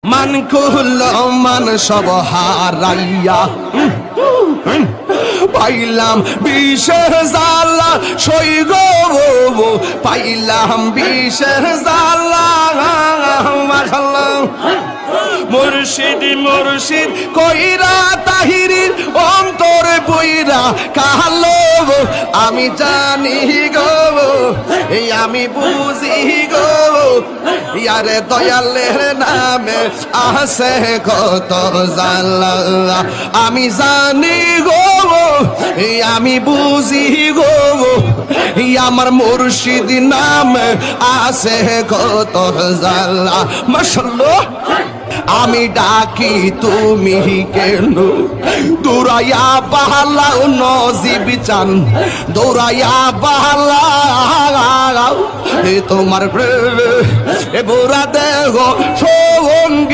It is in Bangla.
মান কুল মান সব হারাইয়া পাইলাম বিশের জালা সই গো পাইলাম বিশের জালা মাশাআল্লাহ মুর্শিদ মুর্শিদ কইরা তাহিরির অন্তরে বইরা কালো আমি জানি গো এই আমি বুঝি গো ইয়ারে দয়ালের নামে আছে কত জালা আমি জানি গো এই আমি বুঝি গো আমার মুর্শিদ নামে আছে কত জালা মাশাআল্লাহ আমি ডাকি তুমি কেন দৌড়াইয়া বাহালাও নজিব চান দৌড়াইয়া বাহালাও তোমার বুড়া দেহ সঙ্গী